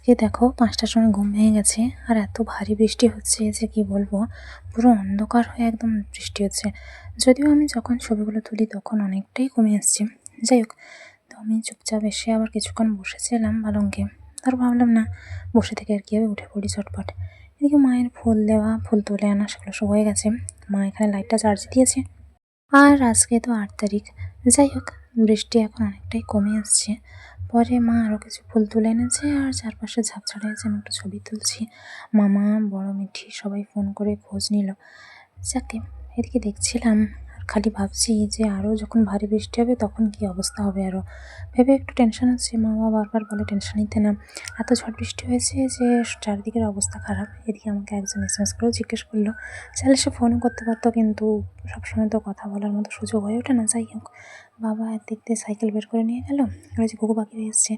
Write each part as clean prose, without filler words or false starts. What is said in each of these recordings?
আজকে দেখো ৫টার সময় ঘুম ভেঙে গেছে আর এত ভারী বৃষ্টি হচ্ছে যে কি বলবো, পুরো অন্ধকার হয়ে একদম বৃষ্টি হচ্ছে। যদিও আমি যখন ছবিগুলো তুলি তখন অনেকটাই কমে এসছে। যাই হোক, তো আমি চুপচাপ এসে আবার কিছুক্ষণ বসেছিলাম পালঙ্কে। তারপর ভাবলাম না, বসে থেকে আর কি হবে, উঠে পড়ি চটপট। এদিকে মায়ের ফুল দেওয়া, ফুল তুলে আনা সেগুলো সব হয়ে গেছে। মা এখানে লাইটটা চার্জ দিয়েছে। আর আজকে তো ৮ তারিখ। যাই হোক, বৃষ্টি এখন অনেকটাই কমে আসছে। পরে মা আরও কিছু ফুল তুলে এনেছে আর চারপাশে ঝাপছাড়া হয়েছে, আমি একটু ছবি তুলছি। মামা, বড় মিঠি সবাই ফোন করে খোঁজ নিল। যাকে, এদিকে দেখছিলাম আর খালি ভাবছি যে আরও যখন ভারী বৃষ্টি হবে তখন কী অবস্থা হবে। আরও ভেবে একটু টেনশন হচ্ছে। মামা বারবার বলে টেনশন নিতে না, এত ঝড় বৃষ্টি হয়েছে যে চারিদিকের অবস্থা খারাপ। এদিকে আমাকে একজন SMS করেও জিজ্ঞেস করলো, চাইলে সে ফোনও করতে পারতো, কিন্তু সবসময় তো কথা বলার মতো সুযোগ হয়ে ওঠে না। যাই হোক, বাবা একদিক দিয়ে সাইকেল বের করে নিয়ে গেল, ওই যে ঘুঘু পাখিরা এসছে,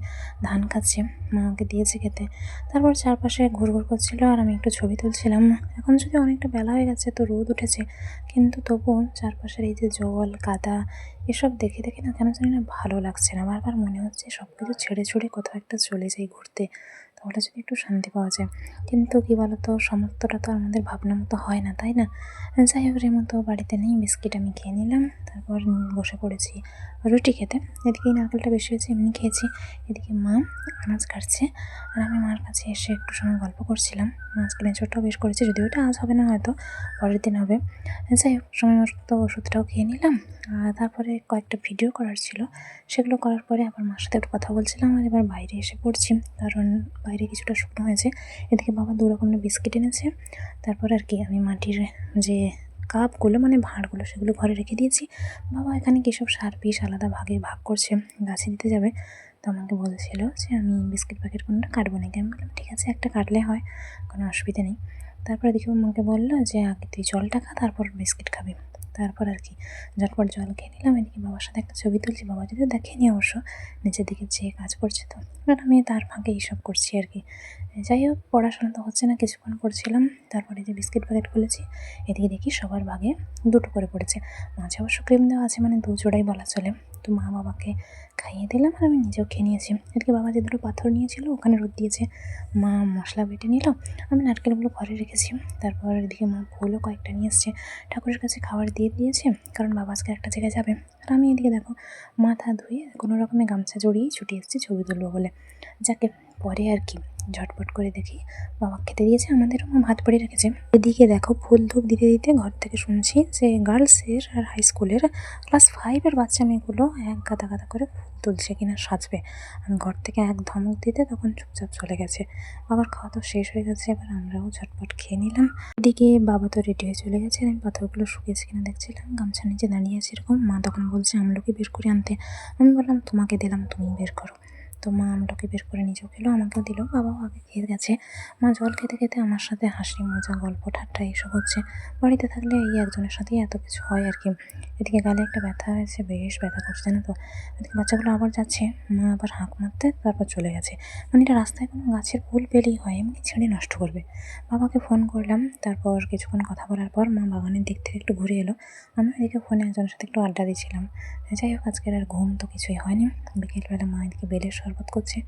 ধান খাচ্ছে, মা ওকে দিয়েছে খেতে। তারপর চারপাশে ঘুরঘুর করছিল আর আমি একটু ছবি তুলছিলাম। এখন যদি অনেকটা বেলা হয়ে গেছে, তো রোদ উঠেছে, কিন্তু তবুও চারপাশের এই যে জল, কাদা, এসব দেখে দেখে না কেন জানি না ভালো লাগছে না। বারবার মনে হচ্ছে সব কিছু ছেড়ে ছুড়ে কোথাও একটা চলে যাই ঘুরতে, তাহলে যদি একটু শান্তি পাওয়া যায়। কিন্তু কী বলতো, সমস্তটা তো আমাদের ভাবনা মতো হয় না, তাই না? যাই হোক, মতো বাড়িতে নেই, বিস্কিট আমি খেয়ে নিলাম। তারপর বসে পড়েছি রুটি খেতে। এদিকে এই নারকেলটা বেশি হয়েছে, এমনি খেয়েছি। এদিকে মা আনাজ কাটছে আর আমি মার কাছে এসে একটু সময় গল্প করছিলাম। মাছ কিনে ছোটটাও বেশ করেছে, যদিও এটা আজ হবে না, হয়তো পরের দিন হবে। যাই হোক, সময় মতো ওষুধটাও খেয়ে নিলাম। আর তারপরে কয়েকটা ভিডিও করার ছিল, সেগুলো করার পরে আবার মার সাথে একটু কথা বলছিলাম। আর এবার বাইরে এসে পড়ছি, কারণ বাইরে কিছুটা শুকনো হয়েছে। এদিকে বাবা 2 রকমের বিস্কিট এনেছে। তারপর আর কি আমি মাটির যে কাপগুলো, মানে ভাঁড়গুলো, সেগুলো ঘরে রেখে দিয়েছি। বাবা এখানে কী সব সার পিস আলাদা ভাগে ভাগ করছে, গাছে দিতে যাবে। তো আমাকে বলছিল যে আমি বিস্কিট প্যাকেট কোনটা কাটবো নাকি। আমি বললাম ঠিক আছে, একটা কাটলে হয়, কোনো অসুবিধা নেই। তারপরে দেখি আমাকে বললো যে আগে তুই জলটা খা, তারপর বিস্কিট খাবি। তারপর আর কি ঝটপট জল খেয়ে নিলাম। এদিকে বাবার সাথে একটা ছবি তুলছি। বাবা যদিও দেখেনি অবশ্য, নিচের দিকে যেয়ে কাজ করছে, তো এবার আমি তার ফাঁকে এইসব করছি আর কি। যাই হোক, পড়াশোনা তো হচ্ছে না, কিছুক্ষণ করছিলাম। তারপরে যে বিস্কিট প্যাকেট খুলেছি, এদিকে দেখি সবার ভাগে 2টো করে পড়েছে। মাঝে অবশ্য ক্রিম দেওয়া আছে, মানে 2 জোড়াই বলা চলে। তো মা বাবাকে খাইয়ে দিলাম আর আমি নিজেও খেয়ে নিয়েছি। এদিকে বাবা যে 2টো পাথর নিয়েছিল ওখানে রোদ দিয়েছে, মা মশলা বেটে নিল, আমি নারকেলগুলো ঘরে রেখেছি। তারপর এদিকে মা ফুলও কয়েকটা নিয়ে এসছে, ঠাকুরের কাছে খাবার দিয়ে দিয়েছে, কারণ বাবা আজকে একটা জায়গায় যাবে। আর আমি এদিকে দেখো মাথা ধুয়ে কোনো রকমে গামছা জড়িয়েই ছুটে এসেছি ছবি তুলবো বলে। যাকে, পরে আর কি ঝটপট করে দেখি বাবা খেতে দিয়েছে, আমাদেরও মা ভাত বাড়ি রেখেছে। এদিকে দেখো ফুল ধূপ দিতে দিতে ঘর থেকে শুনছি যে গার্লসের আর হাই স্কুলের ক্লাস 5-এর বাচ্চা মেয়েগুলো এক গাদা গাদা করে ফুল তুলছে কিনা সাজবে। আমি ঘর থেকে এক ধমক দিতে তখন চুপচাপ চলে গেছে। বাবার খাওয়া তো শেষ হয়ে গেছে, এবার আমরাও ঝটপট খেয়ে নিলাম। এদিকে বাবা তো রেডি হয়ে চলে গেছে, আমি পাথরগুলো শুকিয়েছে কিনা দেখছিলাম। গামছার নিচে দাঁড়িয়ে আছে এরকম, মা তখন বলছে আমলকি বের করে আনতে। আমি বললাম তোমাকে দিলাম, তুমি বের করো। তো মা আমটাকে বের করে নিজেও খেলো, আমাকেও দিল, বাবাও আগে খেয়ে গেছে। মা জল খেতে খেতে আমার সাথে হাসি মজা গল্প ঠাট্টা এইসব হচ্ছে। বাড়িতে থাকলে এই একজনের সাথেই এত কিছু হয় আর কি। এদিকে গালে একটা ব্যথা হয়েছে, বেশ ব্যথা করছে, জানো তো। এদিকে বাচ্চাগুলো আবার যাচ্ছে, মা আবার হাঁক মারতে, তারপর চলে গেছে। মানে এটা রাস্তায় কোনো গাছের ফুল পেলেই হয়, এমনি ছেড়ে নষ্ট করবে। বাবাকে ফোন করলাম, তারপর কিছুক্ষণ কথা বলার পর মা বাগানের দিক থেকে একটু ঘুরে এলো। আমরা এদিকে ফোনে একজনের সাথে একটু আড্ডা দিচ্ছিলাম। যাই হোক, আজকের আর ঘুম তো কিছুই হয়নি। বিকেলবেলা মা এদিকে বেলের শরবত করছে।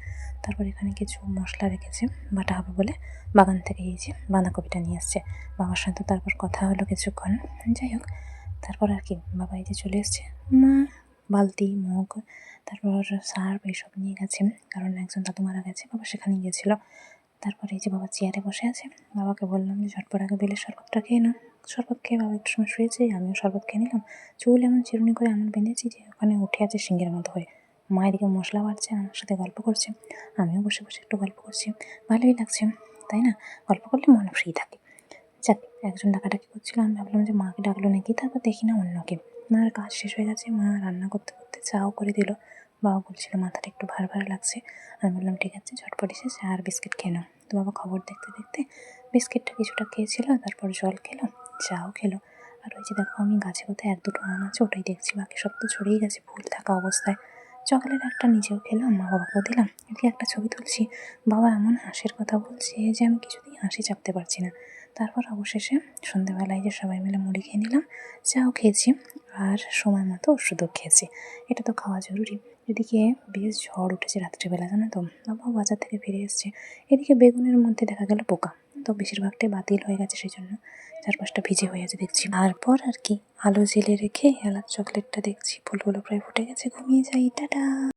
তারপর এখানে কিছু মশলা রেখেছে বাটা হবে বলে, বাগান থেকে এই যে বাঁধাকপিটা নিয়ে আসছে। বাবার সাথে তারপর কথা হলো কিছুক্ষণ। যাই হোক, তারপর আর কি বাবা এই যে চলে এসছে। মা বালতি, মগ, তারপর সার্ফ এইসব নিয়ে গেছে, কারণ একজন দাদু মারা গেছে, বাবা সেখানেই গেছিলো। তারপরে এই যে বাবা চেয়ারে বসে আছে। বাবাকে বললাম যে ঝটপট আগে বেলের শরবতটা খেয়ে নাও। শরবত খেয়ে বাবা একটু সময় শুয়েছে, আমিও শরবত খেয়ে নিলাম। চুল এমন চিরুনি করে এমন বেঁধেছি যে ওখানে উঠে আছে সিংহের মতো হয়ে। মা এদিকে মশলা বাড়ছে, আমার সাথে গল্প করছে, আমিও বসে বসে একটু গল্প করছি। ভালোই লাগছে, তাই না? গল্প করলে মন ফ্রি থাকে। যাক, একজন ডাকাডাকি করছিল, আমি ভাবলাম যে মাকে ডাকলো নাকি, তারপর দেখি না অন্যকে। মার কাজ শেষ হয়ে গেছে, মা রান্না করতে করতে চাও করে দিল। বাবা বলছিল মাথাটা একটু ভার ভার লাগছে। আমি বললাম ঠিক আছে, ঝটপট এসে চা আর বিস্কিট খেয়ে নাও। তো বাবা খবর দেখতে দেখতে বিস্কিটটা কিছুটা খেয়েছিল, তারপর জল খেলো, চাও খেলো। আর ওই যে দেখো আমি গাছে কোথায় 1-2টো আম আছে ওটাই দেখছি, বাকি সব তো ছড়িয়ে গেছে ফুল থাকা অবস্থায়। চকলেট একটা নিজেও খেলাম, মা বাবাকেও দিলাম। এদিকে একটা ছবি তুলছি, বাবা এমন হাসির কথা বলছে যে আমি কিছুতেই হাসি চাপতে পারছি না। তারপর অবশেষে সন্ধ্যেবেলায় যে সবাই মিলে মুড়ি খেয়ে নিলাম, চাও খেয়েছি। আর সময় মতো ওষুধও খেয়েছি। এটা তো খাওয়া জরুরি। এদিকে বেশ ঝড় উঠেছে রাত্রিবেলা, জানো তো। বাবাও বাজার থেকে ফিরে এসছে। এদিকে বেগুনের মধ্যে দেখা গেল পোকা, তো বেশিরভাগটাই বাতিল হয়ে গেছে, সেই জন্য চারপাশটা ভিজে হয়ে আছে দেখছি। তারপর আর কি, আলো জেলে রেখে এলাচ চকলেটটা দেখছি ফুলগুলো প্রায় ফুটে গেছে। ঘুমিয়ে যাই, টাটা।